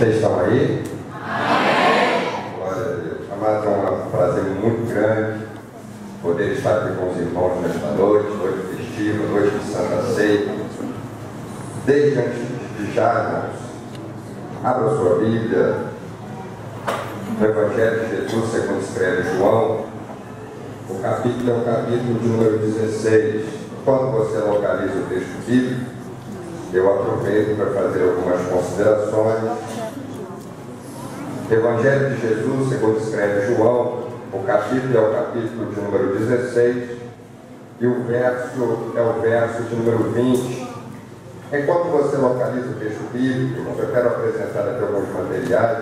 Vocês estão aí? Amém. Glória a Deus. Amados, é um prazer muito grande poder estar aqui com os irmãos nesta noite festiva, noite de Santa Ceia. Desde antes de já, irmãos, abra sua Bíblia no Evangelho de Jesus, segundo escreve João. O capítulo é o capítulo de número 16. Quando você localiza o texto bíblico, eu aproveito para fazer algumas considerações. Evangelho de Jesus, segundo escreve João, o capítulo é o capítulo de número 16 e o verso é o verso de número 20. Enquanto você localiza o texto bíblico, eu quero apresentar aqui alguns materiais.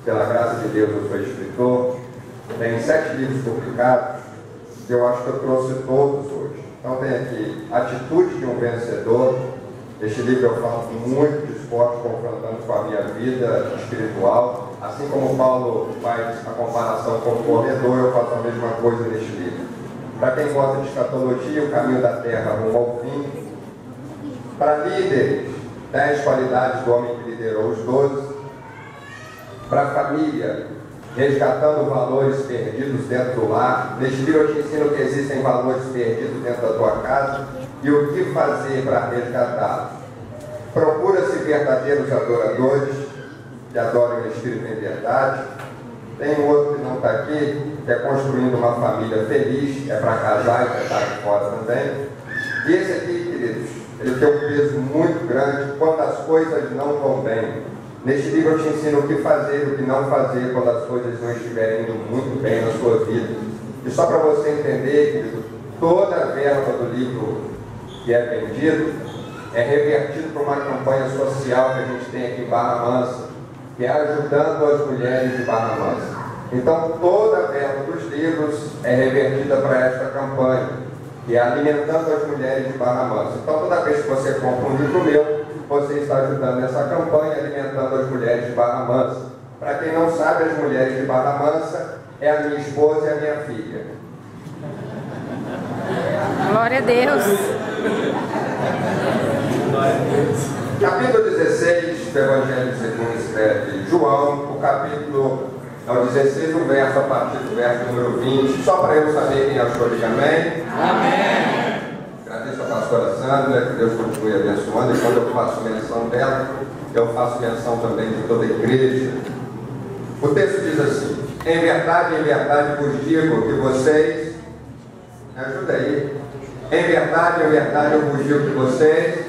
Pela graça de Deus, eu sou escritor. Tem 7 livros publicados e eu acho que eu trouxe todos hoje. Então tem aqui Atitude de um Vencedor. Este livro eu falo muito de esporte, confrontando com a minha vida espiritual. Assim como Paulo faz a comparação com o corredor, eu faço a mesma coisa neste livro. Para quem gosta de escatologia, O Caminho da Terra rumo ao fim. Para líderes, 10 qualidades do homem que liderou os 12. Para a família, resgatando valores perdidos dentro do lar. Neste livro eu te ensino que existem valores perdidos dentro da tua casa e o que fazer para resgatá-los. Procura-se verdadeiros adoradores que adorem o Espírito em verdade. Tem um outro que não está aqui, que é Construindo uma Família Feliz, é para casar e para estar aqui fora também. E esse aqui, queridos, ele tem um peso muito grande quando as coisas não vão bem. Neste livro eu te ensino o que fazer e o que não fazer quando as coisas não estiverem indo muito bem na sua vida. E só para você entender, querido, toda a verba do livro que é vendido é revertido para uma campanha social que a gente tem aqui em Barra Mansa, que é ajudando as mulheres de Barra Mansa. Então toda a verba dos livros é revertida para esta campanha, que é alimentando as mulheres de Barra Mansa. Então toda vez que você compra um livro meu, você está ajudando essa campanha, alimentando as mulheres de Barra Mansa. Para quem não sabe, as mulheres de Barra Mansa é a minha esposa e a minha filha. Glória a Deus. Capítulo 16 do Evangelho segundo escreve João, o capítulo é o 16, o verso a partir do verso número 20. Só para eu saber quem achou, diga amém. Amém. Agradeço a pastora Sandra, que Deus continue abençoando, e quando eu faço menção dela, eu faço menção também de toda a igreja. O texto diz assim: em verdade vos digo que vocês, me ajuda aí, em verdade eu vos digo que vocês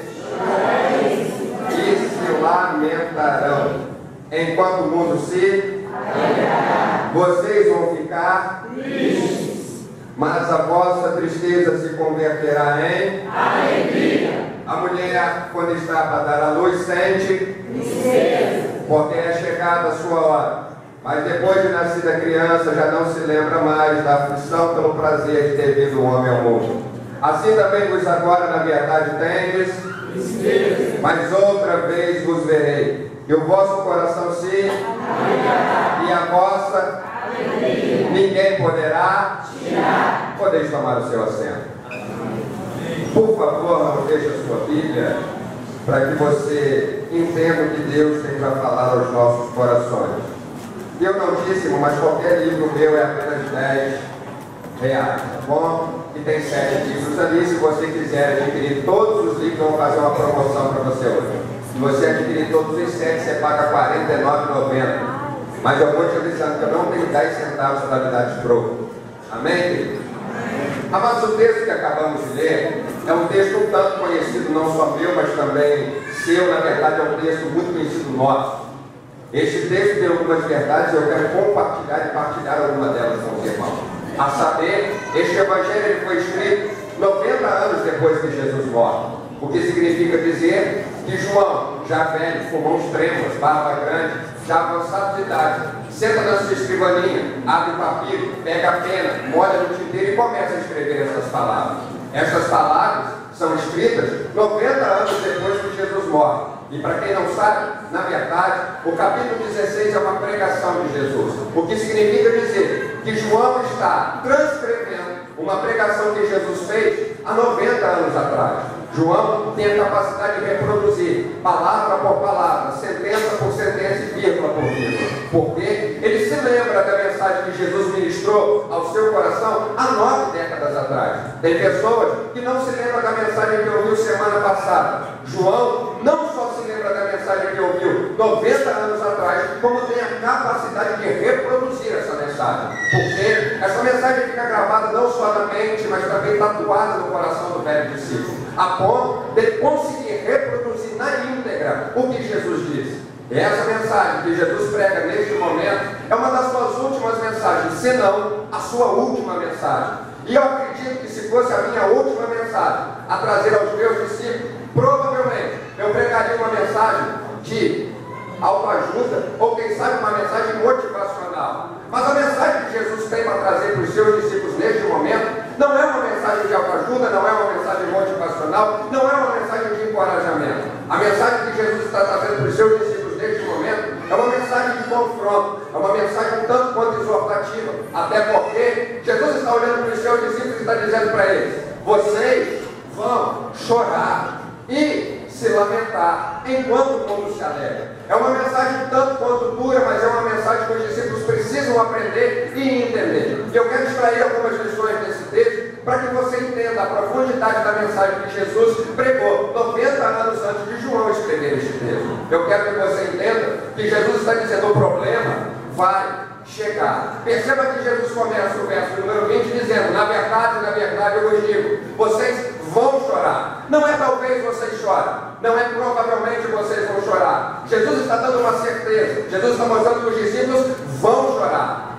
se lamentarão, enquanto o mundo se vocês vão ficar tristes. Mas a vossa tristeza se converterá em alegria. A mulher, quando está para dar à luz, sente tristeza, porque é chegada a sua hora. Mas depois de nascida a criança, já não se lembra mais da aflição pelo prazer de ter vindo o homem ao mundo. Assim também vos agora, na verdade, tendes tristeza, mas outra vez vos verei. E o vosso coração se alegrará, e a vossa alegria ninguém poderá tirar. Podeis tomar o seu assento. Por favor, não deixe a sua Bíblia, para que você entenda o que Deus tem para falar aos nossos corações. E eu não disse, mas qualquer livro meu é apenas R$10, tá bom? E tem 7 livros ali. Se você quiser adquirir todos os livros, eu vou fazer uma promoção para você hoje. Se você adquirir todos os 7, você paga R$49,90. Mas eu vou te avisando que eu não tenho 10 centavos para me dar de troco. Amém, querido? Mas o texto que acabamos de ler é um texto um tanto conhecido, não só meu, mas também seu. Na verdade, é um texto muito conhecido nosso. Este texto tem algumas verdades e eu quero compartilhar e partilhar alguma delas com os irmãos. A saber, este evangelho ele foi escrito 90 anos depois que Jesus morre. O que significa dizer que João, já velho, com mãos trêmulas, barba grande, já avançado de idade, senta na sua escrivaninha, abre o papiro, pega a pena, molha no tinteiro e começa a escrever essas palavras. Essas palavras são escritas 90 anos depois que Jesus morre. E para quem não sabe, na verdade, o capítulo 16 é uma pregação de Jesus. O que significa dizer que João está transcrevendo uma pregação que Jesus fez há 90 anos atrás. João tem a capacidade de reproduzir palavra por palavra, sentença por sentença Porque ele se lembra da mensagem que Jesus ministrou ao seu coração há 9 décadas atrás. Tem pessoas que não se lembram da mensagem que ouviu semana passada. João não só se lembra da mensagem que ouviu 90 anos atrás, como tem a capacidade de reproduzir essa mensagem. Porque essa mensagem fica gravada não só na mente, mas também tatuada no coração do velho discípulo, a ponto de conseguir reproduzir na íntegra o que Jesus disse. E essa mensagem que Jesus prega neste momento é uma das suas últimas mensagens, se não a sua última mensagem. E eu acredito que se fosse a minha última mensagem a trazer aos meus discípulos, provavelmente eu pregaria uma mensagem de autoajuda, ou quem sabe uma mensagem motivacional. Mas a mensagem que Jesus tem para trazer para os seus discípulos neste momento não é uma mensagem de autoajuda, não é uma mensagem motivacional, não é uma mensagem de encorajamento. A mensagem que Jesus está trazendo para os seus discípulos neste momento é uma mensagem de confronto, é uma mensagem tanto quanto exortativa, até porque Jesus está olhando para os seus discípulos e está dizendo para eles: vocês vão chorar e se lamentar enquanto o mundo se alegra. É uma mensagem tanto quanto dura, mas é uma mensagem que os discípulos precisam aprender e entender. E eu quero extrair algumas lições desse texto para que você entenda a profundidade da mensagem que Jesus pregou 90 anos antes de João escrever este texto. Eu quero que você entenda que Jesus está dizendo: o problema vai chegar. Perceba que Jesus começa o verso número 20 dizendo: na verdade eu vos digo, vocês vão chorar. Não é talvez vocês chorem, não é provavelmente vocês vão chorar. Jesus está dando uma certeza. Jesus está mostrando que os discípulos vão chorar.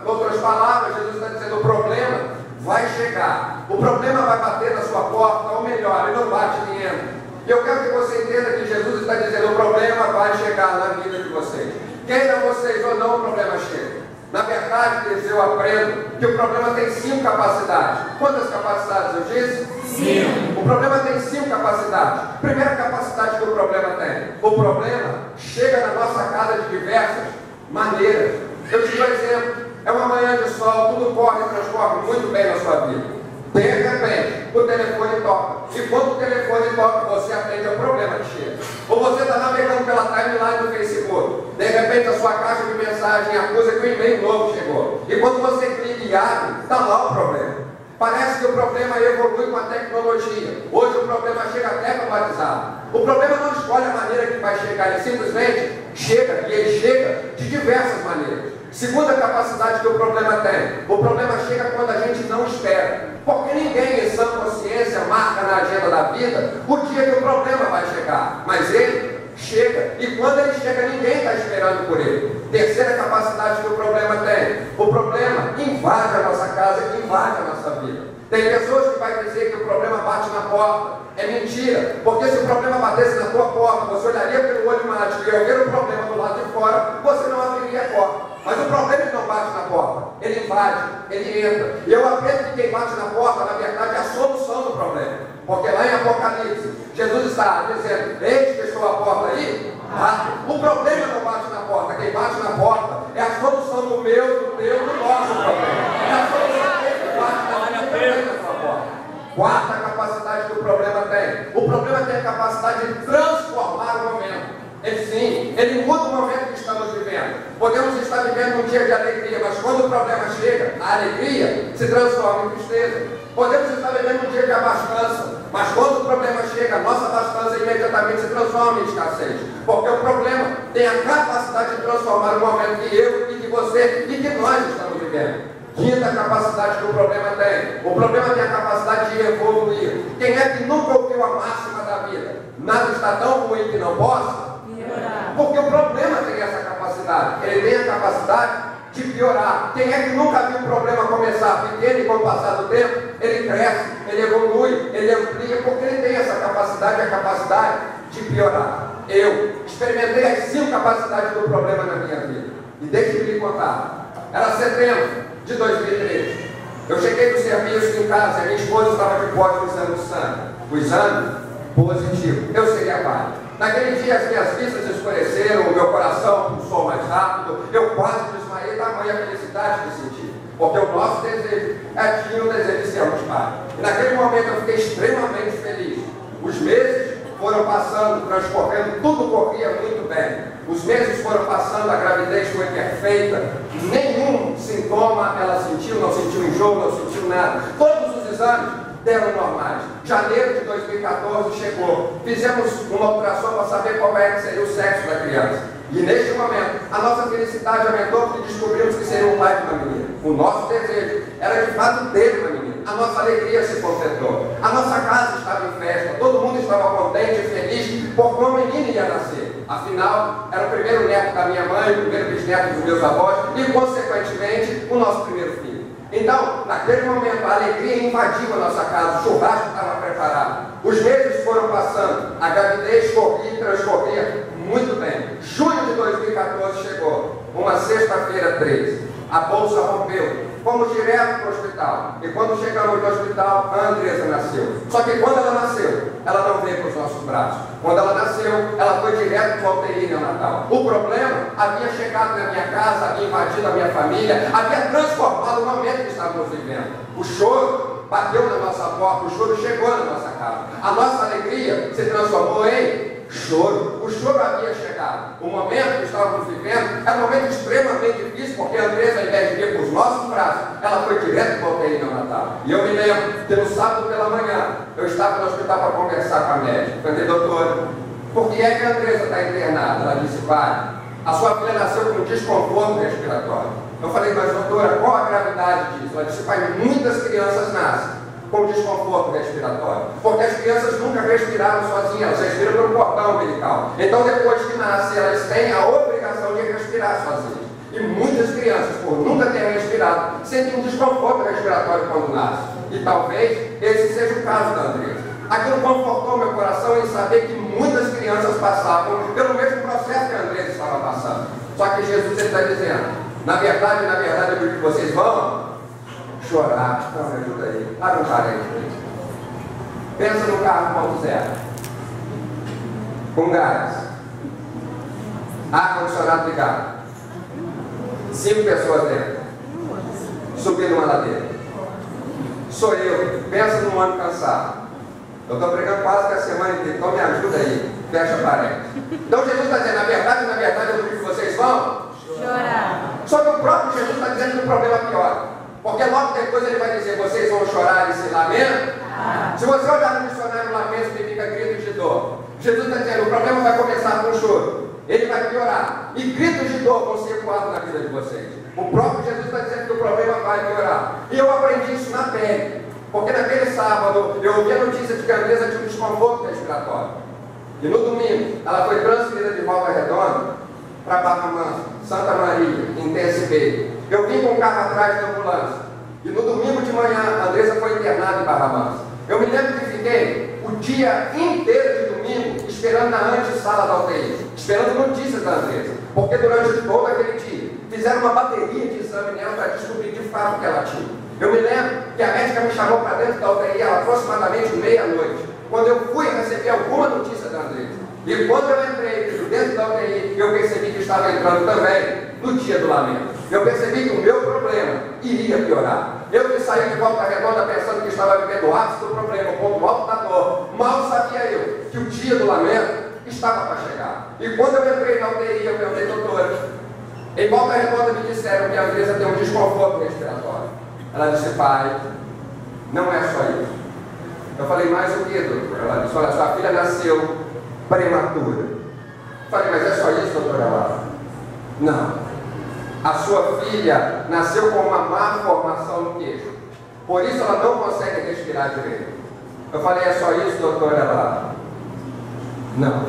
Outras palavras, Jesus está dizendo: o problema vai chegar. O problema vai bater na sua porta, ou melhor, ele não bate nem entra. E eu quero que você entenda que Jesus está dizendo: o problema vai chegar na vida de vocês. Queiram vocês ou não, o problema chega. Na verdade, eu aprendo que o problema tem 5 capacidades. Quantas capacidades eu disse? 5. O problema tem 5 capacidades. Primeira capacidade que o problema tem: o problema chega na nossa casa de diversas maneiras. Eu te dou um exemplo: é uma manhã de sol, tudo corre e transcorre muito bem na sua vida. De repente, o telefone toca. E quando o telefone toca, você atende ao problema que chega. Ou você está navegando pela timeline do Facebook. De repente, a sua caixa de mensagem acusa que o e-mail novo chegou. E quando você clica e abre, está lá o problema. Parece que o problema evolui com a tecnologia. Hoje o problema chega até para o WhatsApp. O problema não escolhe a maneira que vai chegar, ele simplesmente chega, e ele chega de diversas maneiras. Segunda capacidade que o problema tem: o problema chega quando a gente não espera. Porque ninguém em sã consciência marca na agenda da vida o dia que o problema vai chegar. Mas ele chega, e quando ele chega, ninguém está esperando por ele. Terceira capacidade que o problema tem: o problema invade a nossa casa, invade a nossa vida. Tem pessoas que vai dizer que o problema bate na porta. É mentira, porque se o problema batesse na tua porta, você olharia pelo olho mágico e ao ver o problema do lado de fora, você não abriria a porta. Mas o problema não bate na porta, ele invade, ele entra. E eu aprendo que quem bate na porta, na verdade, é a solução do problema. Porque lá em Apocalipse, Jesus está dizendo: eis que estou à porta aí. O problema não bate na porta, quem bate na porta é a solução do meu, do teu, do nosso problema. É a solução dele que bate na sua porta. Quarta capacidade que o problema tem: o problema tem a capacidade de transformar o momento. Ele muda o momento que estamos vivendo. Podemos estar vivendo um dia de alegria, mas quando o problema chega, a alegria se transforma em tristeza. Podemos estar vivendo um dia de abastança, mas quando o problema chega, a nossa abastança imediatamente se transforma em escassez. Porque o problema tem a capacidade de transformar o momento que eu, e que você, e que nós estamos vivendo. Quinta capacidade que o problema tem: o problema tem a capacidade de evoluir. Quem é que nunca ouviu a máxima da vida? Nada está tão ruim que não possa? Porque o problema tem essa capacidade. Ele tem a capacidade de piorar. Quem é que nunca viu um problema começar pequeno e com o passar do tempo, ele cresce, ele evolui, ele amplia, porque ele tem essa capacidade, a capacidade de piorar. Eu experimentei as 5 capacidades do problema na minha vida. E deixe-me lhe contar. Era setembro de 2013. Eu cheguei do serviço em casa e a minha esposa estava de posse do exame de sangue. O exame positivo. Eu seria pai. Naquele dia as minhas vistas escureceram, o meu coração pulsou mais rápido, eu quase desmaiei, tamanha felicidade que senti. Porque o nosso desejo tinha o desejo de sermos pais. E naquele momento eu fiquei extremamente feliz. Os meses foram passando. passando, transcorrendo, tudo corria muito bem. Os meses foram passando, a gravidez foi perfeita, nenhum sintoma ela sentiu, não sentiu enjoo, não sentiu nada. Todos os exames deram normais. Janeiro de 2014 chegou, fizemos uma ultrassom para saber qual seria o sexo da criança. E neste momento, a nossa felicidade aumentou porque descobrimos que seria o pai de uma menina. O nosso desejo era de fato ter uma menina. A nossa alegria se completou. A nossa casa estava em festa. Todo mundo estava contente e feliz porque uma menina ia nascer. Afinal, era o primeiro neto da minha mãe, o primeiro bisneto dos meus avós e, consequentemente, o nosso primeiro filho. Então, naquele momento, a alegria invadiu a nossa casa. O churrasco estava preparado. Os meses foram passando. A gravidez corria e transcorria muito bem. Junho de 2014 chegou. Uma sexta-feira 13. A bolsa rompeu. Fomos direto para o hospital. E quando chegamos no hospital, a Andressa nasceu. Só que quando ela nasceu, ela não veio para os nossos braços. Quando ela nasceu, ela foi direto para o UTI neonatal. O problema havia chegado na minha casa, havia invadido a minha família, havia transformado o momento que estávamos vivendo. O choro bateu na nossa porta, o choro chegou na nossa casa. A nossa alegria se transformou em choro. O choro havia chegado. O momento que estávamos vivendo era um momento extremamente difícil, porque a Andressa, ao invés de vir para os nossos braços, ela foi direto para o UTI neonatal. E eu me lembro que no sábado pela manhã, eu estava no hospital para conversar com a médica. Falei, doutora, por que é que a Andressa está internada? Ela disse, pai, a sua filha nasceu com desconforto respiratório. Eu falei, mas doutora, qual a gravidade disso? Ela disse, pai, muitas crianças nascem com desconforto respiratório, porque as crianças nunca respiraram sozinhas, elas respiram pelo cordão umbilical. Então, depois que nascem, elas têm a obrigação de respirar sozinhas. E muitas crianças, por nunca terem respirado, sentem um desconforto respiratório quando nascem. E talvez esse seja o caso da Andressa. Aquilo confortou meu coração em saber que muitas crianças passavam pelo mesmo processo que a Andressa estava passando. Só que Jesus está dizendo, na verdade, eu digo que vocês vão chorar. Então, me ajuda aí. Abre um parênteses. Pensa no carro 1.0. Com gás. Ar-condicionado ligado. 5 pessoas dentro. Subindo uma ladeira. Sou eu. Pensa num ano cansado. Eu estou pregando quase que a semana inteira. Então me ajuda aí. Fecha parênteses. Então Jesus está dizendo, na verdade, eu digo que vocês vão chorar. Só que o próprio Jesus está dizendo que o problema piora. Porque logo depois ele vai dizer, vocês vão chorar e se lamentam. Se você olhar no dicionário, lamento significa gritos de dor. Jesus está dizendo, o problema vai começar com choro. Ele vai piorar. E gritos de dor vão ser ecoados na vida de vocês. O próprio Jesus está dizendo que o problema vai piorar. E eu aprendi isso na pele. Porque naquele sábado eu ouvi a notícia de que a Andressa tinha um desconforto respiratório. E no domingo ela foi transferida de Volta Redonda para Barra Mansa, Santa Maria, Intensive. Eu vim com o carro atrás da ambulância. E no domingo de manhã, a Andressa foi internada em Barra Mansa. Eu me lembro que fiquei o dia inteiro de domingo esperando na antessala da UTI, esperando notícias da Andressa. Porque durante todo aquele dia, fizeram uma bateria de exame nela para descobrir de fato o que ela tinha. Eu me lembro que a médica me chamou para dentro da UTI aproximadamente meia-noite, quando eu fui receber alguma notícia da Andressa. E quando eu entrei dentro da UTI, eu percebi que estava entrando também no dia do lamento. Eu percebi que o meu problema iria piorar. Eu que saí de Volta Redonda pensando que estava vivendo o ápice do problema, o ponto alto da dor, mal sabia eu que o dia do lamento estava para chegar. E quando eu entrei na UTI, eu perguntei, doutora, em Volta Redonda me disseram que a Andressa tem um desconforto respiratório. Ela disse, pai, não é só isso. Eu falei, mais o que, doutora? Ela disse, olha, sua filha nasceu prematura. Eu falei, mas é só isso, doutora Laura? Não. A sua filha nasceu com uma má formação no queixo. Por isso ela não consegue respirar direito. Eu falei, é só isso, doutora Laura? Não.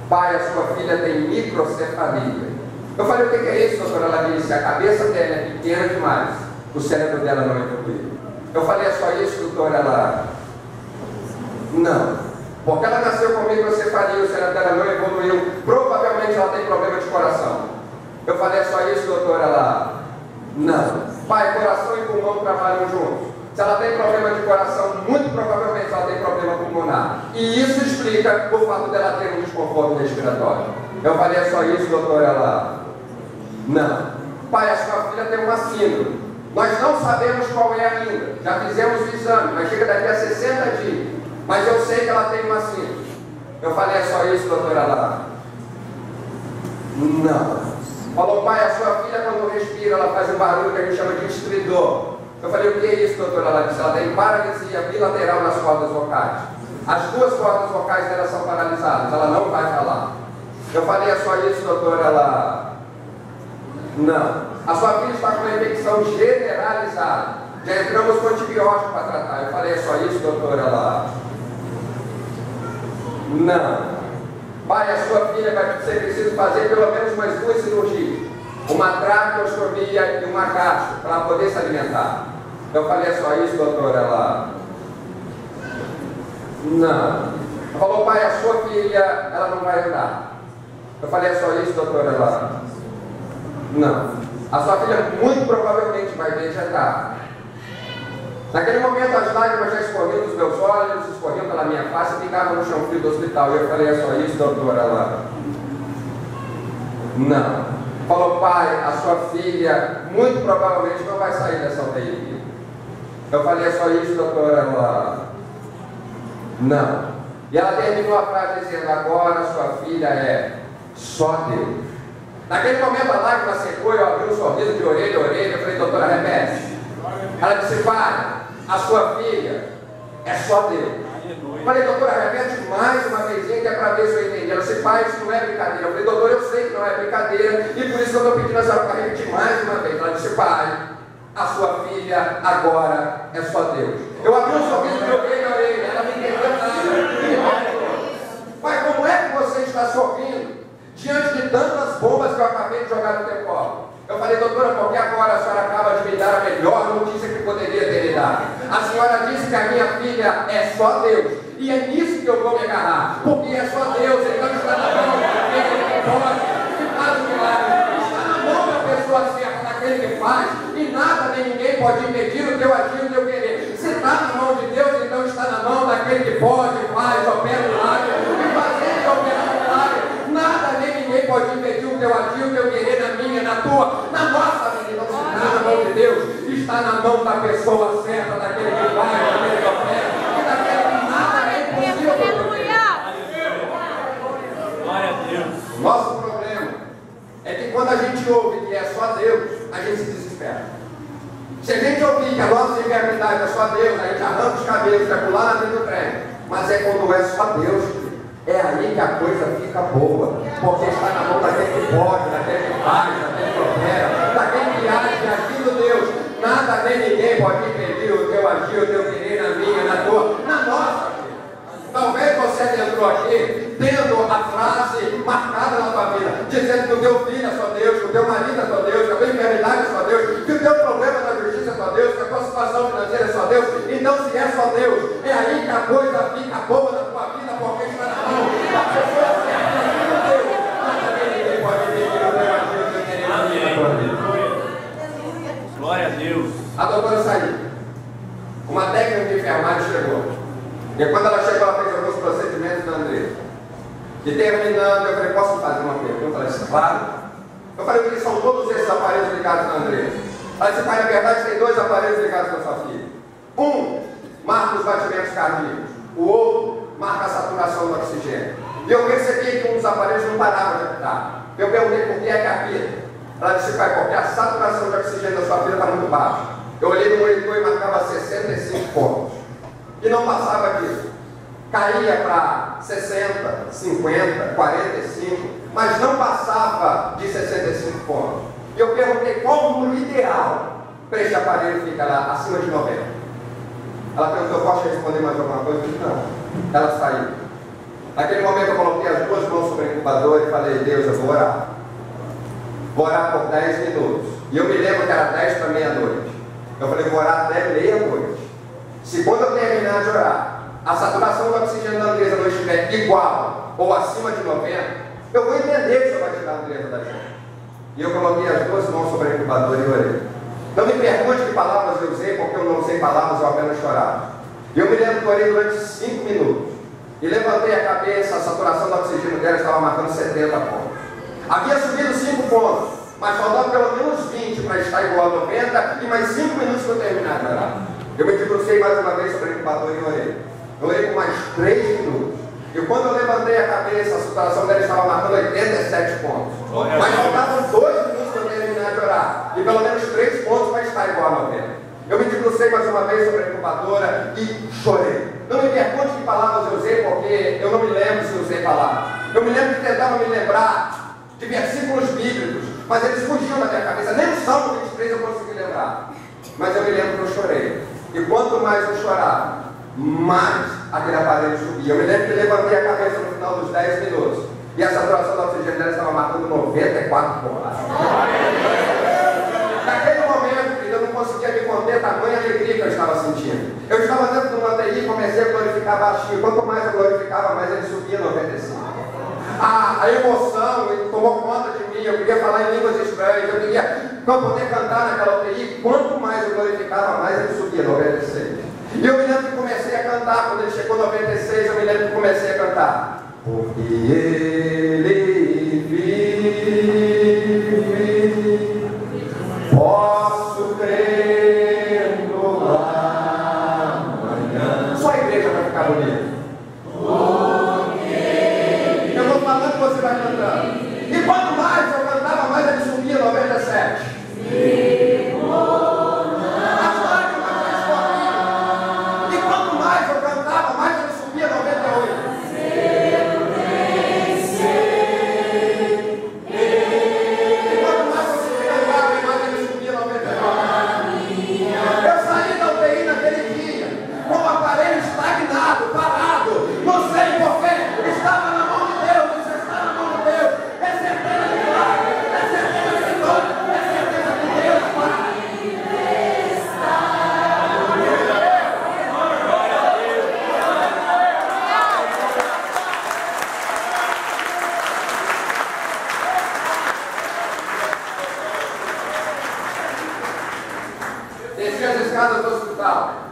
Pai, a sua filha tem microcefalia. Eu falei, o que é isso, doutora? Ela disse, a cabeça dela é pequena demais. O cérebro dela não é evoluído. Eu falei, é só isso, doutora? Ela... Não. Porque ela nasceu com microcefalia, o cérebro dela não evoluiu. Provavelmente ela tem problema de coração. Eu falei, é só isso, doutora? Ela... Não. Pai, coração e pulmão trabalham juntos. Se ela tem problema de coração, muito provavelmente ela tem problema pulmonar. E isso explica o fato dela ter um desconforto respiratório. Eu falei, é só isso, doutora? Ela... Não. Pai, a sua filha tem uma síndrome. Nós não sabemos qual é ainda. Já fizemos o exame, mas chega daqui a 60 dias. Mas eu sei que ela tem uma síndrome. Eu falei, é só isso, doutora Lara? Não. Falou, pai, a sua filha quando respira, ela faz um barulho que a gente chama de estridor. Eu falei, o que é isso, doutora Lara? Ela tem paralisia bilateral nas cordas vocais. As duas cordas vocais dela são paralisadas, ela não vai falar. Eu falei, é só isso, doutora Lara? Não. A sua filha está com uma infecção generalizada. Já entramos com antibiótico para tratar. Eu falei, é só isso, doutora Lara? Não. Pai, a sua filha vai ser preciso fazer pelo menos umas 2 cirurgias. Uma traqueostomia e uma gastro, para ela poder se alimentar. Eu falei, é só isso, doutora Lara? Não. Falou, pai, a sua filha, ela não vai andar. Eu falei, é só isso, doutora Lara? Não. A sua filha muito provavelmente vai vegetar. Naquele momento as lágrimas já escorriam dos meus olhos, escorriam pela minha face e ficavam no chão frio do hospital. E eu falei, é só isso, doutora Lara? Não. Falou, pai, a sua filha muito provavelmente não vai sair dessa UTI. Eu falei, é só isso, doutora Lara? Não. E ela terminou a frase dizendo, agora sua filha é só Deus. Naquele momento a lágrima secou, eu abri um sorriso de orelha a orelha, eu falei, doutora, repete. Ela disse, pai, a sua filha é só Deus. Eu falei, doutora, repete mais uma vezinha que é para ver se eu entendi. Ela disse, pai, isso não é brincadeira. Eu falei, doutora, eu sei que não é brincadeira e por isso que eu estou pedindo a senhora para repetir mais uma vez. Ela disse, pai, a sua filha agora é só Deus. Eu abri um sorriso de orelha a orelha, ela me entendeu nada. Pai, como é que você está sorrindo diante de tantas bombas que eu acabei de jogar no teu colo? Eu falei, doutora, porque agora a senhora acaba de me dar a melhor notícia que poderia ter me dado. A senhora disse que a minha filha é só Deus. E é nisso que eu vou me agarrar. Porque é só Deus, então está na mão daquele que pode, que faz o milagre. Está na mão da pessoa certa, daquele que faz. E nada nem ninguém pode impedir o teu agir, o teu querer. Se está na mão de Deus, então está na mão daquele que pode, faz, opera o milagre. E fazer e operar o milagre. Nada nem ninguém pode impedir o teu agir, o teu querer, na minha, na tua, na nossa vida. Então, se está na mão de Deus, está na mão da pessoa certa, daquele que faz, daquele que opera, e daquele que nada é impossível. Glória a Deus. Nosso problema é que quando a gente ouve que é só Deus, a gente se desespera. Se a gente ouvir que a nossa enfermidade é só Deus, a gente arranca os cabelos, vai pular na frente do trem. Mas é quando é só Deus, é aí que a coisa fica boa. Porque está na mão daquele que pode, daquele que faz, daquele que opera, daquele que age, agindo Deus. Nada nem ninguém pode impedir o teu agir, o teu querer, na minha, na tua, na nossa. Talvez você entrou aqui tendo a frase marcada na tua vida, dizendo que o teu filho é só Deus, que o teu marido é só Deus, que a tua enfermidade é só Deus, que o teu problema da justiça é só Deus, que a tua situação financeira é só Deus. Então, se é só Deus, é aí que a coisa fica boa na tua vida, porque está na mão da pessoa certa, de Deus. Nada nem ninguém pode impedir o teu agir, o teu querer, na minha, na tua vida. Glória a Deus. A doutora saiu. Uma técnica de enfermagem chegou. E quando ela chegou, ela fez alguns procedimentos da Andressa. E terminando, eu falei, posso fazer uma pergunta? Ela disse, claro. Eu falei, o que são todos esses aparelhos ligados na Andressa? Ela disse, pai, na verdade tem 2 aparelhos ligados na sua filha. Um marca os batimentos cardíacos. O outro marca a saturação do oxigênio. E eu percebi que um dos aparelhos não parava de apitar. Eu perguntei por que é que apita. Ela disse, pai, porque a saturação de oxigênio da sua filha está muito baixa. Eu olhei no monitor e marcava 65 pontos. E não passava disso. Caía para 60, 50, 45, mas não passava de 65 pontos. E eu perguntei qual o número ideal para este aparelho ficar lá acima de 90. Ela perguntou, posso responder mais alguma coisa? Eu disse, não. Ela saiu. Naquele momento eu coloquei as 2 mãos sobre o incubador e falei, Deus, eu vou orar. Vou orar por 10 minutos. E eu me lembro que era 10 para meia-noite. Eu falei, vou orar até meia-noite. Se quando eu terminar de orar, a saturação do oxigênio da Andressa não estiver igual ou acima de 90, eu vou entender que você vai tirar a Andressa da gente. E eu coloquei as 2 mãos sobre o incubador e orei. Não me pergunte que palavras eu usei, porque eu não sei palavras, eu apenas chorava. E eu me lembro que orei durante 5 minutos. E levantei a cabeça, a saturação do oxigênio dela estava marcando 70 pontos. Havia subido 5 pontos, mas faltava pelo menos 20 para estar igual a 90 e mais 5 minutos para eu terminar de orar. Eu me debrucei mais uma vez sobre o incubador e orei. Eu orei por mais 3 minutos. E quando eu levantei a cabeça, a situação dela estava marcando 87 pontos. Mas faltavam 2 minutos para eu terminar de orar. E pelo menos 3 pontos para estar igual a 90. Eu me debrucei mais uma vez sobre a incubadora e chorei. Não me pergunte que palavras eu usei, porque eu não me lembro se usei palavras. Eu me lembro que tentava me lembrar de versículos bíblicos, mas eles fugiam da minha cabeça. Nem o Salmo 23 eu consegui lembrar. Mas eu me lembro que eu chorei. E quanto mais eu chorava, mais aquele aparelho subia. Eu me lembro que levantei a cabeça no final dos 10 minutos. E a saturação do oxigênio dela estava marcando 94 pontos. Naquele momento, eu não conseguia me conter a tamanha alegria que eu estava sentindo. Eu estava dentro de uma UTI e comecei a glorificar baixinho. Quanto mais eu glorificava, mais ele subia 95. A emoção tomou conta de mim. Eu queria falar em línguas estranhas. Eu queria poder cantar naquela UTI. Quanto mais eu glorificava, mais ele subia 96. E eu me lembro que comecei a cantar. Quando ele chegou 96, eu me lembro que comecei a cantar. Porque ele vive, posso crer no amanhã. Só a igreja vai ficar bonita. Eu vou falando, você vai cantando. E quanto mais eu cantava, mais ele subia 97.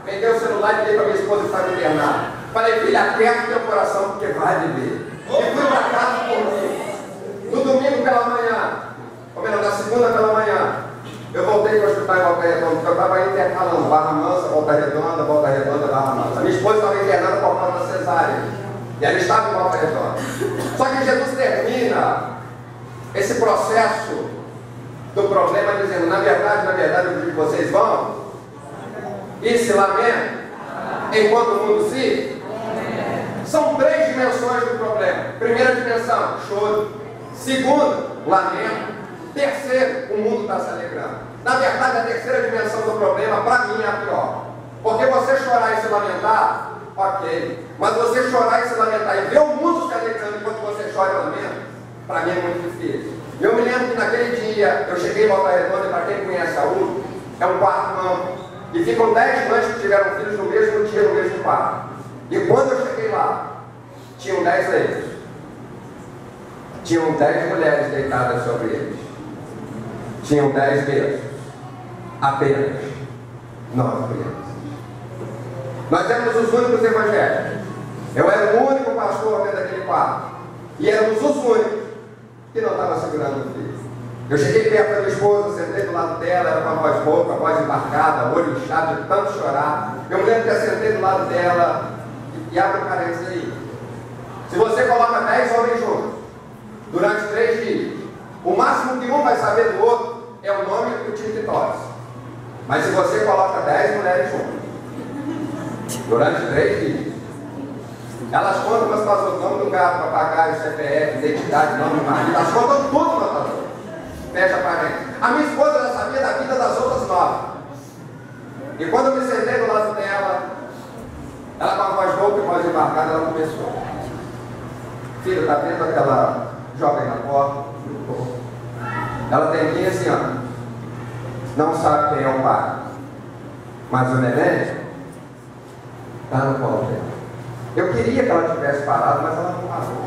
Peguei o celular e liguei para minha esposa que estava internada. Falei, filha, aperta o teu coração porque vai viver. E fui para casa por mim. No domingo pela manhã, ou melhor, na segunda pela manhã, eu voltei para o hospital em Volta Redonda, porque eu estava intercalando Barra Mansa, Volta Redonda, Barra Mansa. Minha esposa estava internada por causa da cesárea. E ela estava em Volta Redonda. Só que Jesus termina esse processo do problema dizendo, na verdade, eu digo que vocês vão e se lamentam enquanto o mundo se. São 3 dimensões do problema. Primeira dimensão, choro. Segunda, lamento. Terceiro, o mundo está se alegrando. Na verdade, a terceira dimensão do problema, para mim, é a pior. Porque você chorar e se lamentar, ok. Mas você chorar e se lamentar e ver o mundo se alegrando enquanto você chora e lamenta, para mim é muito difícil. E eu me lembro que naquele dia, eu cheguei em Volta Redonda, e para quem conhece a URO, é um quarto amplo. E ficam 10 mães que tiveram filhos no mesmo dia, no mesmo quarto. E quando eu cheguei lá, tinham 10 leitos. Tinham 10 mulheres deitadas sobre eles. Tinham 10 berços. Apenas 9 crianças. Nós éramos os únicos evangélicos. Eu era o único pastor dentro daquele quarto. E éramos os únicos que não estavam segurando o filho. Eu cheguei perto da minha esposa, sentei do lado dela, ela com a voz rouca, a voz embarcada, olho inchado, de tanto chorar. Eu me lembro que eu sentei do lado dela e abre o parênteses aí. Se você coloca 10 homens juntos, durante 3 dias, o máximo que um vai saber do outro é o nome e o time de tosse. Mas se você coloca 10 mulheres juntas, durante 3 dias, elas contam umas para as outras, nome do gato, papagaio, CPF, identidade, nome do marido, elas contam tudo para as outras. Fecha parênteses. A minha esposa já sabia da vida das outras 9. E quando eu me sentei do lado dela, ela com a voz rouca e voz embarcada, ela começou. Filho, está vendo aquela jovem na porta? Ela tem 15 anos. Não sabe quem é o pai. Mas o neném está no colo dela. Eu queria que ela tivesse parado, mas ela não parou.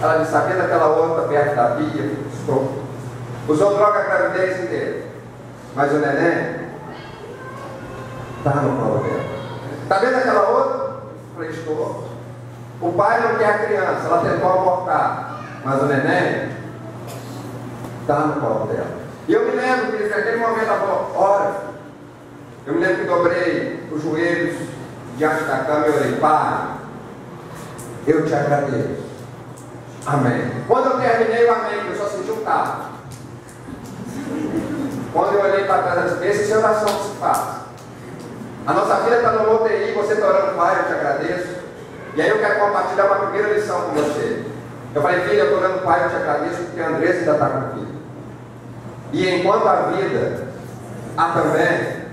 Ela disse, sabia daquela outra perto da pia? Estou. Usou droga a gravidez inteira. Mas o neném está no colo dela. Está vendo aquela outra? Falei, estou. O pai não quer a criança, ela tentou abortar. Mas o neném está no colo dela. E eu me lembro que naquele momento ela falou, ora. Eu me lembro que dobrei os joelhos diante da cama e orei, pai, eu te agradeço. Amém. Quando eu terminei o amém, eu só senti um carro. Quando eu olhei para trás, eu disse, essa é a oração que se faz. A nossa filha está no UTI, você está orando, Pai, eu te agradeço. E aí eu quero compartilhar uma primeira lição com você. Eu falei, filha, eu estou orando, Pai, eu te agradeço, porque a Andressa ainda está com vida. E enquanto a vida, há também.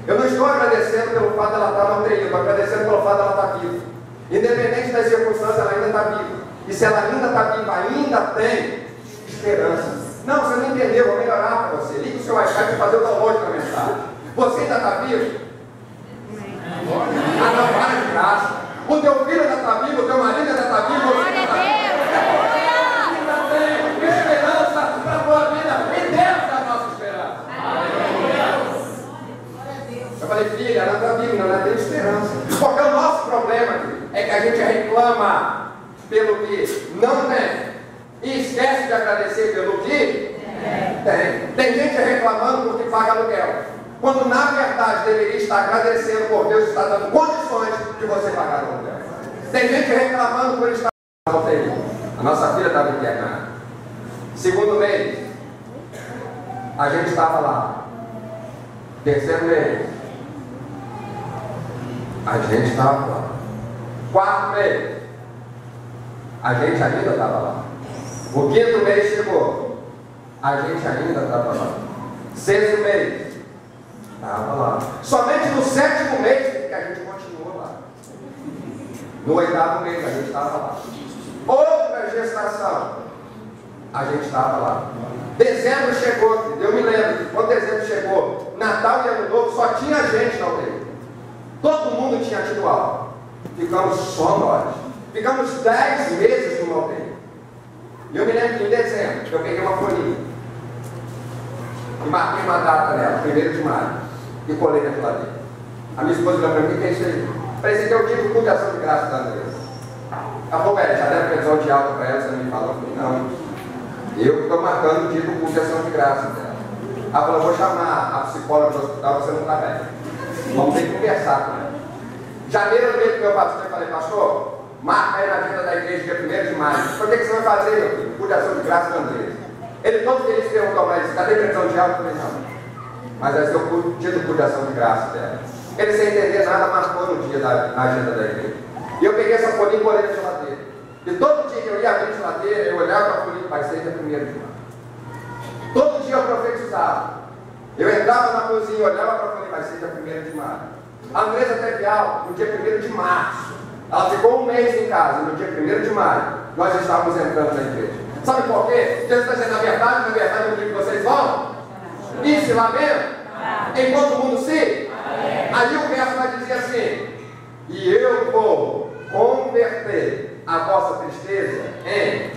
Eu não estou agradecendo pelo fato dela estar na UTI, eu estou agradecendo pelo fato dela estar viva. Independente das circunstâncias, ela ainda está viva. E se ela ainda está viva, ainda tem esperança. Não, você não entendeu, vou melhorar para você. Liga o seu iPad e fazer o download da mensagem. Você ainda está vivo? Ah, não, para de graça. O teu filho ainda está vivo, o teu marido ainda está vivo, você ainda está vivo. Ainda tem esperança para a tua vida. E Deus é a nossa esperança. Eu falei, filha, ela está viva, não, ela tem esperança. Porque o nosso problema é que a gente reclama pelo que não tem. E esquece de agradecer pelo que tem. Tem gente reclamando porque paga aluguel. Quando na verdade deveria estar agradecendo por Deus estar dando condições de você pagar o aluguel. Tem gente reclamando por estar na UTI. A nossa filha estava internada. Segundo mês, a gente estava lá. Terceiro mês, a gente estava lá. Quarto mês, a gente ainda estava lá. O quinto mês chegou, a gente ainda estava lá. Sexto mês, estava lá. Somente no sétimo mês que a gente continuou lá. No oitavo mês a gente estava lá. Outra gestação, a gente estava lá. Dezembro chegou, eu me lembro, quando dezembro chegou, Natal e Ano Novo, só tinha gente na UTI. Todo mundo tinha tido aula. Ficamos só nós. Ficamos 10 meses no UTI. E eu me lembro que em dezembro, eu peguei uma folhinha e marquei uma data nela, 1º de maio, e colei na geladeira. A minha esposa olhou para mim, o que é isso aí? Falei, esse aqui é o tipo de ação de graça da Andressa. Daqui a pouco, já deram pensão de alta para ela, você não me falou? Eu falei, não. Eu estou marcando o dia do curso de ação de graça dela. Ela falou, vou chamar a psicóloga do hospital, você não está bem. Vamos ter que conversar com ela. Janeiro eu liguei para o meu pastor e falei, pastor, marca aí na agenda da igreja dia 1º de maio. Por que você vai fazer, meu filho? Curso de ação de graça da Andressa. Ele todo feliz perguntou para ele, cadê pensão de alta? Eu falei, não. Mas vai ser o dia do curso de ação de graça dela. Ele sem entender nada marcou no dia na agenda da igreja. E eu peguei essa folhinha e colei na geladeira. E todo dia que eu ia abrir a geladeira, eu olhava para a folhinha, vai ser dia 1º de maio. Todo dia eu profetizava. Eu entrava na cozinha e olhava para a folhinha, vai ser dia 1º de maio. A Andressa teve aula no dia 1º de março. Ela ficou um mês em casa, no dia 1º de maio. Nós estávamos entrando na igreja. Sabe por quê? Deus está dizendo, na verdade, no dia que vocês vão, e se lamentam, enquanto o mundo se. Aí o verso vai dizer assim, e eu vou converter a vossa tristeza em.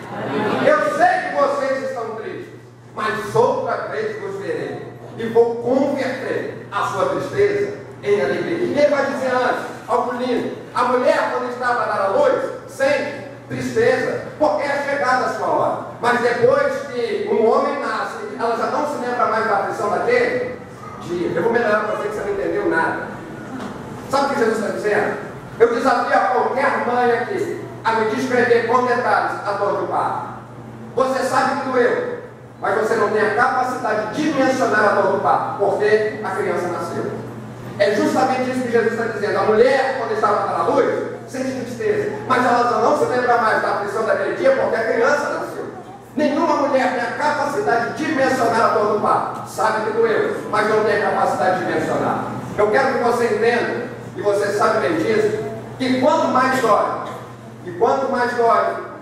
Eu sei que vocês estão tristes, mas outra vez vos verei, e vou converter a sua tristeza em alegria. E ele vai dizer antes, algo lindo, a mulher quando estava a dar a luz, sem tristeza, porque é chegada a sua hora. Mas depois que um homem nasce, ela já não se lembra mais da aflição daquele dia. Eu vou melhorar para você que você não entendeu nada. Sabe o que Jesus está dizendo? Eu desafio a qualquer mãe aqui a me descrever com detalhes a dor do parto. Você sabe que doeu, mas você não tem a capacidade de dimensionar a dor do parto, porque a criança nasceu. É justamente isso que Jesus está dizendo. A mulher, quando estava na luz, sente tristeza, mas ela já não se lembra mais da aflição daquele dia porque a criança nasceu. Nenhuma mulher tem a capacidade de dimensionar a dor do parto. Sabe que doeu, mas não tem a capacidade de dimensionar. Eu quero que você entenda, e você sabe bem disso, que quanto mais dói,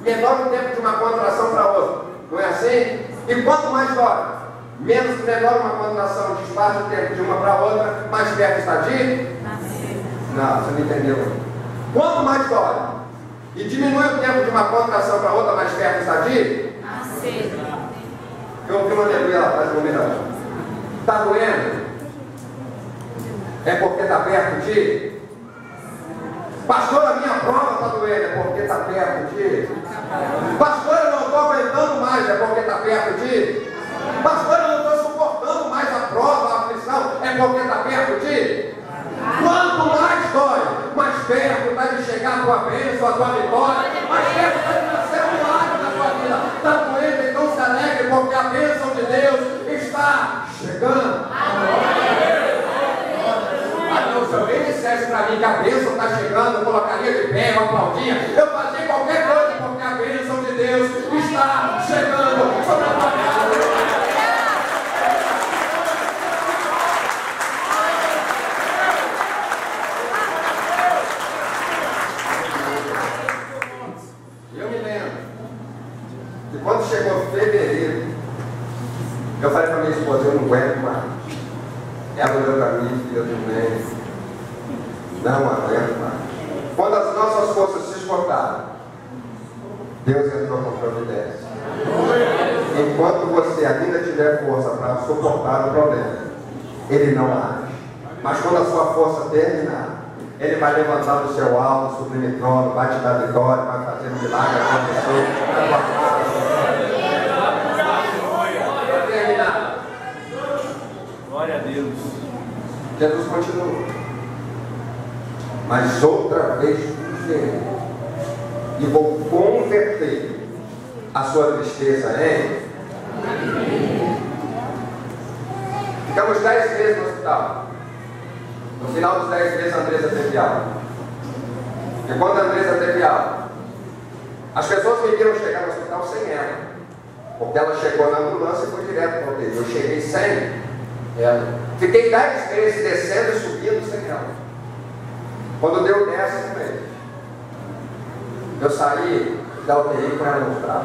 menor o tempo de uma contração para outra. Não é assim? E quanto mais dói, menor uma contração de espaço de tempo de uma para outra, mais perto está de? Não, você não entendeu. Quanto mais dói e diminui o tempo de uma contração para outra, mais perto está de? Eu ouvi uma aleluia lá atrás, está doendo? É porque está perto de? Pastor, a minha prova está doendo, é porque está perto de? Pastor, eu não estou aguentando mais, é porque está perto de? Pastor, eu não estou suportando mais a prova, a aflição, é porque está perto de? Quanto mais dói, mais perto está de chegar a tua bênção, a tua vitória. Mas Deus vai trazer um milagre na tua vida. Está doendo, então se alegre, porque a bênção de Deus está chegando. Se alguém dissesse para mim que a bênção está chegando, eu colocaria de pé, eu aplaudia, eu fazia qualquer coisa, porque a bênção de Deus está chegando sobre a tua casa. Eu me lembro que quando chegou fevereiro, eu falei para minha esposa, eu não aguento mais. Ela olhou para mim e eu também. Não aguento mais. Quando as nossas forças se esgotaram, Deus entrou com providência. Enquanto você ainda tiver força para suportar o problema, Ele não age. Mas quando a sua força terminar, Ele vai levantar do seu alto, sublime trono, vai te dar vitória, vai fazer um milagre acontecer. Vai terminar. Glória a Deus. Jesus continua. Mas outra vez verei, e vou converter a sua tristeza em. Ficamos 10 meses no hospital. No final dos 10 meses, a Andressa teve alta. E quando a Andressa teve alta, as pessoas me viram chegar no hospital sem ela, porque ela chegou na ambulância e foi direto para o UTI. Eu cheguei sem ela. Fiquei 10 meses descendo e subindo sem ela. Quando deu 10 meses, eu saí da UTI para ela mostrar.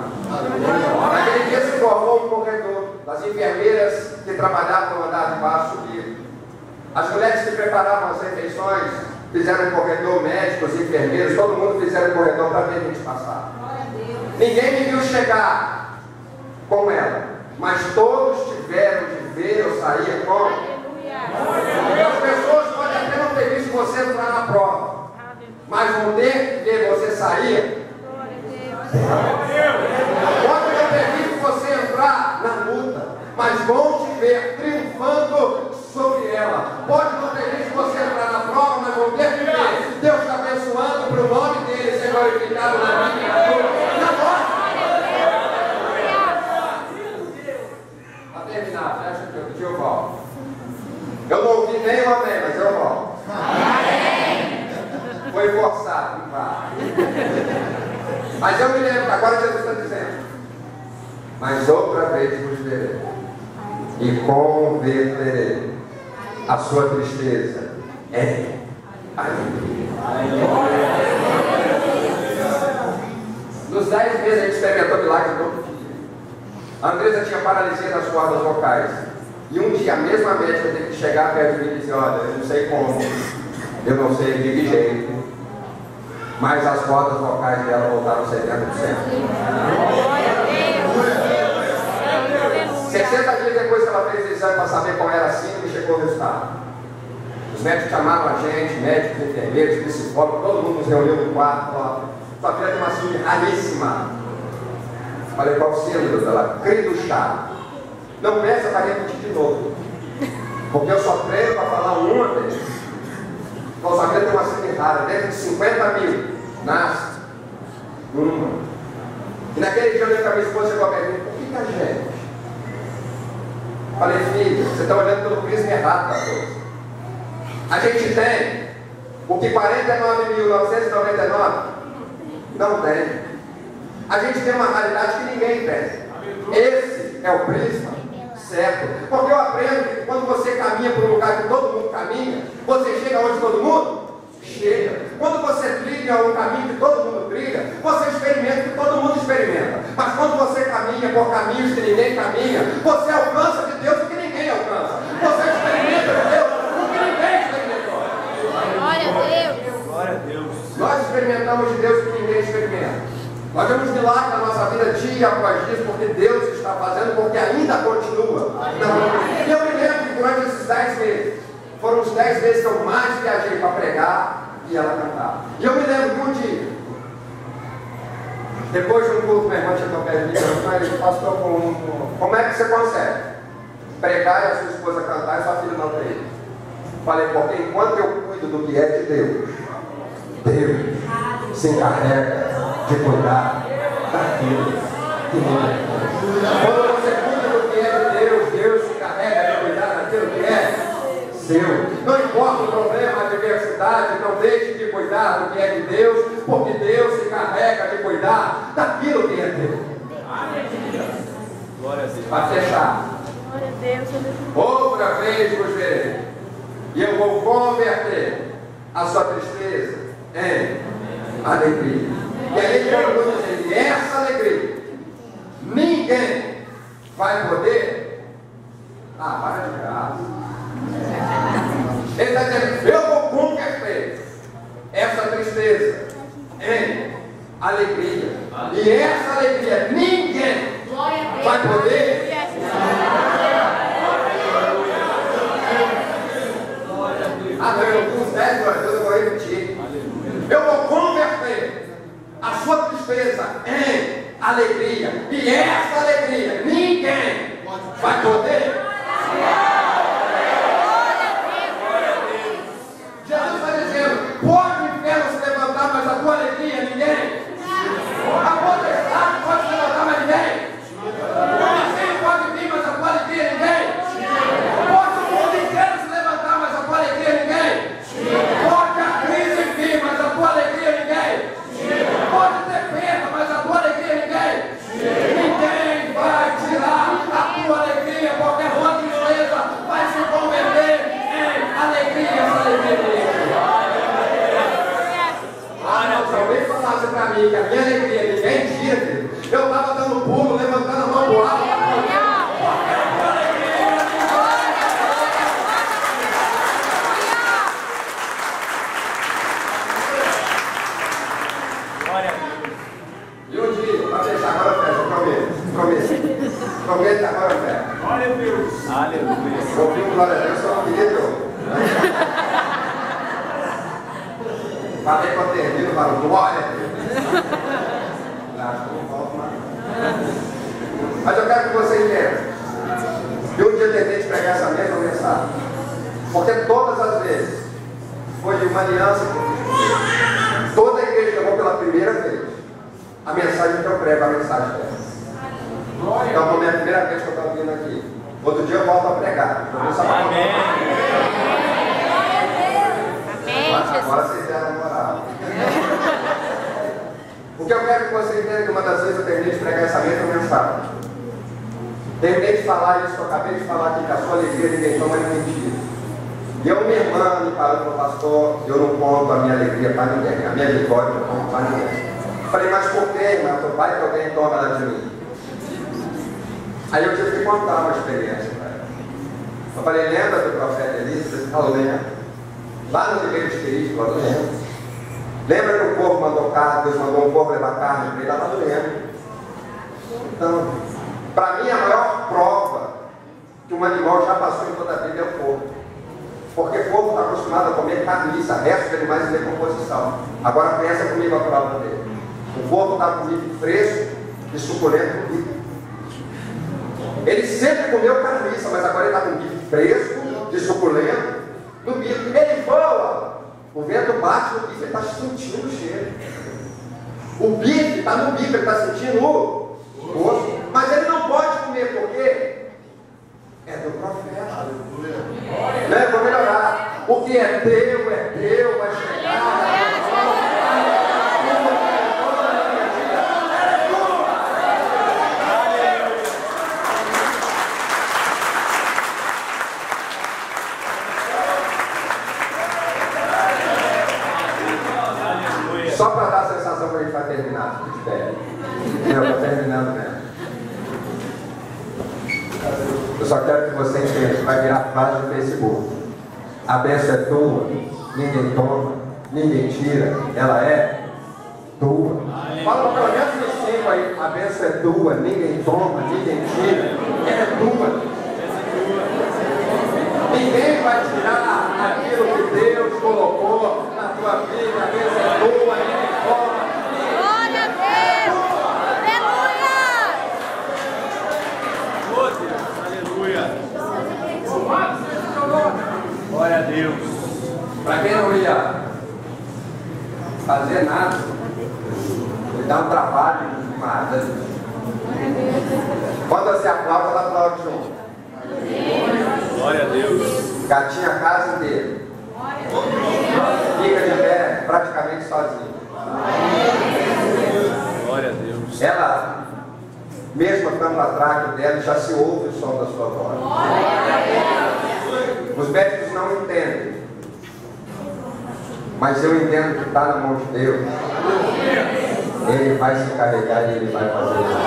Naquele dia se formou um corredor. As enfermeiras que trabalhavam no andar de baixo subiram. As mulheres que preparavam as refeições fizeram um corredor, médicos, enfermeiros, todo mundo fizeram um corredor para ver a gente passar. Ninguém me viu chegar com ela, mas todos tiveram de ver eu sair com. As pessoas podem até não ter visto você entrar na prova, mas vão ter que ver você sair. Podem não ter visto você entrar na luta, mas vão te ver triunfando sobre ela. Pode não ter visto você entrar na prova, mas vão ter que ver Deus te abençoando para o nome dele ser glorificado na vida e na nossa. Para terminar, fecha o que eu volto. Eu não ouvi nem um amém, mas eu volto. Foi forçado, não vai. Mas eu me lembro que agora Jesus está dizendo: mas outra vez vos verei e converterei a sua tristeza em alegria. Nos 10 meses a gente experimentou milagre todo dia. A Andressa tinha paralisia nas cordas vocais. E um dia a mesma médica teve que chegar perto de mim e dizer: olha, eu não sei como, eu não sei de que jeito, mas as cordas vocais dela voltaram 70%. 60 dias depois que ela fez o exame para saber qual era a síndrome, chegou o resultado. Os médicos chamaram a gente, médicos, enfermeiros, psicólogos, todo mundo nos reuniu no quarto, falaram: sua filha tem uma síndrome raríssima. Falei: qual síndrome? Ela: Cri-do-chá. Não peça para repetir de novo, porque eu só treino para falar uma vez. Então, sua filha tem uma síndrome rara, dentro de 50 mil, nasce uma. E naquele dia eu lembro que a minha esposa chegou a perguntar: por que a gente? Falei: filha, você está olhando pelo prisma errado da coisa. A gente tem o que 49.999 não tem. A gente tem uma realidade que ninguém tem. Esse é o prisma certo. Porque eu aprendo que quando você caminha por um lugar que todo mundo caminha, você chega onde todo mundo chega. Quando você trilha um caminho que todo mundo trilha, você experimenta o que todo mundo experimenta. Mas quando você caminha por caminhos que ninguém caminha, você alcança de Deus o que ninguém alcança. Você experimenta de Deus o que ninguém experimentou. Glória a Deus. Glória a Deus. Nós experimentamos de Deus o que ninguém experimenta. Nós vemos milagres na nossa vida dia após dia, porque Deus está fazendo, porque ainda continua. E eu me lembro que durante esses 10 meses, foram os 10 meses que eu mais viajei para pregar e ela cantar. E eu me lembro de um dia, depois de um culto, minha irmã chegou perto de mim e disse: pastor, como é que você consegue pregar e a sua esposa cantar e sua filha não ter? Falei: porque enquanto eu cuido do que é de Deus, Deus se encarrega de cuidar daquilo que não é Deus. Quando você cuida do que é de Deus, Deus se encarrega de cuidar daquilo que é seu. Não importa o problema, a adversidade, não deixe de cuidar do que é de Deus, porque Deus se encarrega de cuidar daquilo que é Deus. Glória a Deus. Para fechar, Glória a Deus. outra vez vos verei, e eu vou converter a sua tristeza em alegria. E aí ele continua dizendo, e essa alegria, ninguém vai poder. Para de graça. Ele está dizendo, eu vou converter essa tristeza em alegria. E essa alegria, ninguém vai poder. Eu com 10 horas, eu vou repetir. Eu vou converter a sua tristeza em alegria. E essa alegria, ninguém vai poder. Jesus está dizendo, pode o inferno se levantar, mas a tua alegria, ninguém. A potestade pode se levantar, mas ninguém. O incêndio pode vir, mas a tua alegria, ninguém. Pode o mundo inteiro se levantar, mas a tua alegria, ninguém. Pode a crise vir, mas a tua alegria, ninguém. Pode ter perda, mas a tua alegria, ninguém. Ninguém vai tirar a tua alegria, qualquer outra tristeza vai se converter em alegria, essa alegria. Se alguém falasse para mim que a minha alegria ninguém tira, eu estava dando pulo, levantando a mão do alto. Glória a Deus. E um dia, para fechar, agora eu fecho, prometo, agora eu fecho. Glória a Deus. Aleluia. Eu ouvi um glória a Deus, só não queria que eu. Falei para termino, falo, glória a Deus. Acho que não volto mais. Mas eu quero que você entenda. Que um dia eu tentei te pregar essa mesma mensagem. Porque todas as vezes foi uma aliança. Toda a igreja levou pela primeira vez a mensagem que eu prego, a mensagem dela. Então, foi a minha primeira vez que eu estou vindo aqui. Outro dia eu volto a pregar. Amém. Agora vocês deram a moral. Porque eu quero que você entenda que uma das vezes eu terminei de pregar essa mesma mensagem. Terminei de falar isso que eu acabei de falar aqui, que a sua alegria ninguém toma de mentira. E eu, minha irmã, me falou para o pastor, eu não conto a minha alegria para ninguém, a minha vitória eu não conto para ninguém. Falei, mas por quê, irmã? Seu pai que alguém toma ela de mim. Aí eu tive que contar uma experiência para ela. Eu falei, lembra do profeta Elias? Ela lembra. Lá no livro de Cristo, ela lembra. Lembra que o povo mandou carne, Deus mandou um povo levar carne para ele? Ela lembra. Então, para mim a maior prova que um animal já passou em toda a vida é o porco. Porque o povo está acostumado a comer carniça, restos de animais em decomposição. Agora pensa comigo a prova dele. O povo está com bife fresco e suculento com bife. Ele sempre comeu carniça, mas agora ele está com bife fresco e suculento no bife. Ele voa, o vento bate no bife, ele está sentindo o cheiro. O bife está no bife, ele está sentindo o gosto. Mas ele não pode comer, porque é do profeta. Né? Vou melhorar. O que é teu, vai chegar. Só para dar a sensação que a gente vai terminar, se tiver. Eu estou terminando mesmo. Eu só quero que você entenda, vai virar frase do Facebook. A bênção é tua, ninguém toma, ninguém tira, ela é tua. Fala pelo menos nos 5 aí, a bênção é tua, ninguém toma, ninguém tira, ela é tua. Ninguém vai tirar aquilo que Deus colocou na tua vida, a bênção é tua, ninguém toma. Glória a Deus! Aleluia! Glória a Deus. Para quem não ia fazer nada, Dá um trabalho demais. Quando você aplaude, ela aplaude junto. Glória a Deus. Gatinha a casa inteira. Fica de pé praticamente sozinha. Glória a Deus. Ela, mesmo estando na tráquea dela, já se ouve o som da sua voz. Os médicos não entendem. Mas eu entendo que está na mão de Deus. Ele vai se carregar e ele vai fazer isso.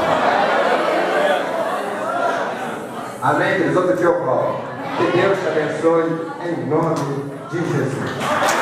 Amém, queridos? Outro dia eu falo. Que Deus te abençoe em nome de Jesus.